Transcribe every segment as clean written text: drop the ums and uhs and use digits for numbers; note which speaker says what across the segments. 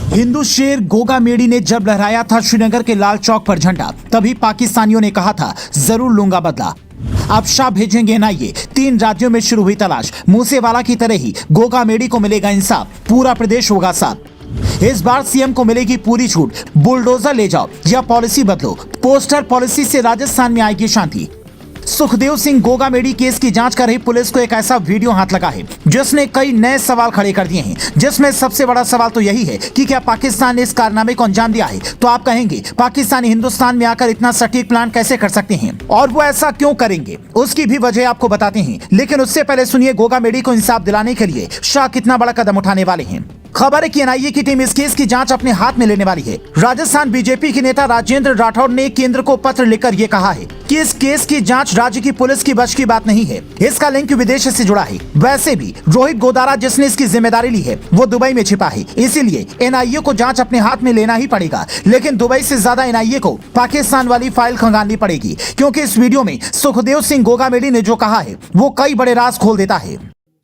Speaker 1: हिंदू शेर गोगा मेडी ने जब लहराया था श्रीनगर के लाल चौक पर झंडा, तभी पाकिस्तानियों ने कहा था जरूर लूंगा बदला। अब शाह भेजेंगे एनआईए। 3 राज्यों में शुरू हुई तलाश। मूसेवाला की तरह ही गोगा मेडी को मिलेगा इंसाफ, पूरा प्रदेश होगा साथ। इस बार सीएम को मिलेगी पूरी छूट। बुलडोजर ले जाओ या पॉलिसी बदलो। पोस्टर पॉलिसी से राजस्थान में आएगी शांति। सुखदेव सिंह गोगा मेडी केस की जांच कर रही पुलिस को एक ऐसा वीडियो हाथ लगा है जिसने कई नए सवाल खड़े कर दिए हैं, जिसमें सबसे बड़ा सवाल तो यही है कि क्या पाकिस्तान ने इस कारनामे को अंजाम दिया है। तो आप कहेंगे पाकिस्तानी हिंदुस्तान में आकर इतना सटीक प्लान कैसे कर सकते हैं और वो ऐसा क्यों करेंगे, उसकी भी वजह आपको बताते हैं। लेकिन उससे पहले सुनिए गोगा मेडी को इंसाफ दिलाने के लिए शाह कितना बड़ा कदम उठाने वाले हैं। खबर है कि एनआईए की टीम इस केस की जांच अपने हाथ में लेने वाली है। राजस्थान बीजेपी के नेता राजेंद्र राठौड़ ने केंद्र को पत्र लिखकर ये कहा है कि इस केस की जांच राज्य की पुलिस की बस की बात नहीं है। इसका लिंक विदेश से जुड़ा है। वैसे भी रोहित गोदारा जिसने इसकी जिम्मेदारी ली है वो दुबई में छिपा है, इसीलिए एनआईए को जांच अपने हाथ में लेना ही पड़ेगा। लेकिन दुबई से ज्यादा एनआईए को पाकिस्तान वाली फाइल खंगालनी पड़ेगी, क्योंकि इस वीडियो में सुखदेव सिंह गोगा मेडी ने जो कहा है वो कई बड़े राज खोल देता है।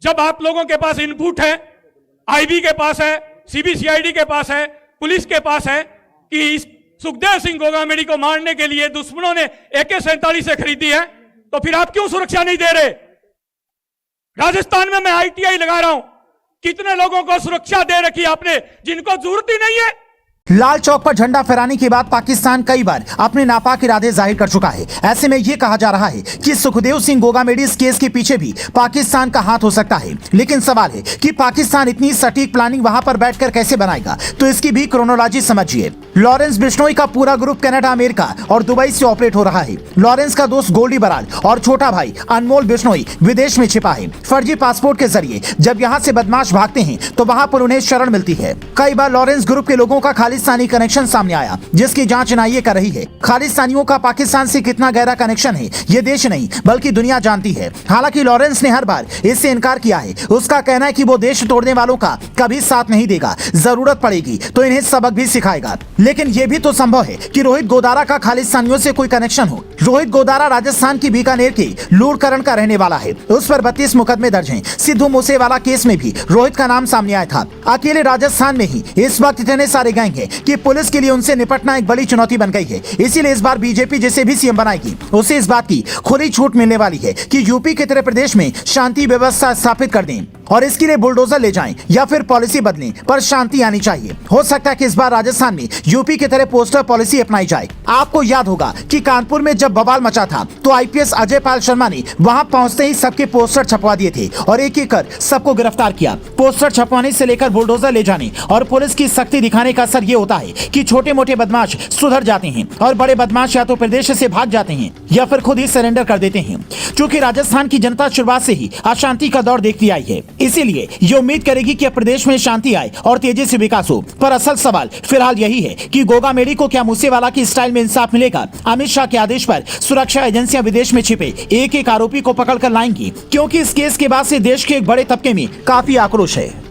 Speaker 2: जब आप लोगों के पास इनपुट है, आईबी के पास है, सीबीसीआईडी के पास है, पुलिस के पास है कि इस सुखदेव सिंह गोगा मेडी को मारने के लिए दुश्मनों ने AK-47 से खरीदी है, तो फिर आप क्यों सुरक्षा नहीं दे रहे? राजस्थान में मैं ITI लगा रहा हूं, कितने लोगों को सुरक्षा दे रखी आपने जिनको जरूरत ही नहीं है।
Speaker 1: लाल चौक पर झंडा फहराने के बाद पाकिस्तान कई बार अपने नापाक इरादे जाहिर कर चुका है। ऐसे में यह कहा जा रहा है कि सुखदेव सिंह गोगा मेडी इस केस के पीछे भी पाकिस्तान का हाथ हो सकता है। लेकिन सवाल है कि पाकिस्तान इतनी सटीक प्लानिंग वहां पर बैठकर कैसे बनाएगा, तो इसकी भी क्रोनोलॉजी समझिए। लॉरेंस बिश्नोई का पूरा ग्रुप कनाडा, अमेरिका और दुबई से ऑपरेट हो रहा है। लॉरेंस का दोस्त गोल्डी बराल और छोटा भाई अनमोल बिश्नोई विदेश में छिपा है। फर्जी पासपोर्ट के जरिए जब यहाँ से बदमाश भागते हैं तो वहाँ पर उन्हें शरण मिलती है। कई बार लॉरेंस ग्रुप के लोगों का खालिस्तानी कनेक्शन सामने आया, जिसकी जांच एनआईए कर रही है। खालिस्तानियों का पाकिस्तान से कितना गहरा कनेक्शन है ये देश नहीं बल्कि दुनिया जानती है। हालांकि लॉरेंस ने हर बार इससे इनकार किया है। उसका कहना है कि वो देश तोड़ने वालों का कभी साथ नहीं देगा, जरूरत पड़ेगी तो इन्हें सबक भी सिखाएगा। लेकिन यह भी तो संभव है कि रोहित गोदारा का खालिस्तानियों से कोई कनेक्शन हो। रोहित गोदारा राजस्थान की बीकानेर के लूड़करण का रहने वाला है। उस पर 32 मुकदमे दर्ज हैं। सिद्धू मूसेवाला केस में भी रोहित का नाम सामने आया था। अकेले राजस्थान में ही इस वक्त इतने सारे गैंग हैं कि पुलिस के लिए उनसे निपटना एक बड़ी चुनौती बन गई है। इसीलिए इस बार बीजेपी जिसे भी सीएम बनाएगी उसे इस बात की खुली छूट मिलने वाली है कि यूपी की तरह प्रदेश में शांति व्यवस्था स्थापित कर दें और इसके लिए बुलडोजर ले जाएं या फिर पॉलिसी बदलें, पर शांति आनी चाहिए। हो सकता है कि इस बार राजस्थान में यूपी की तरह पोस्टर पॉलिसी अपनाई जाए। आपको याद होगा कि कानपुर में जब बवाल मचा था तो आईपीएस अजय पाल शर्मा ने वहां पहुंचते ही सबके पोस्टर छपवा दिए थे और एक एक कर सबको गिरफ्तार किया। पोस्टर छपवाने से लेकर बुलडोजर ले जाने और पुलिस की सख्ती दिखाने का असर ये होता है कि छोटे मोटे बदमाश सुधर जाते हैं और बड़े बदमाश या तो प्रदेश से भाग जाते हैं या फिर खुद ही सरेंडर कर देते हैं। चूंकि राजस्थान की जनता शुरुआत से ही अशांति का दौर देखती आई है, इसीलिए ये उम्मीद करेगी कि प्रदेश में शांति आए और तेजी से विकास हो। पर असल सवाल फिलहाल यही है कि गोगा मेडी को क्या मूसेवाला की स्टाइल में इंसाफ मिलेगा। अमित शाह के आदेश पर सुरक्षा एजेंसियां विदेश में छिपे एक एक आरोपी को पकड़ कर लाएंगी, क्योंकि इस केस के बाद से देश के एक बड़े तबके में काफी आक्रोश है।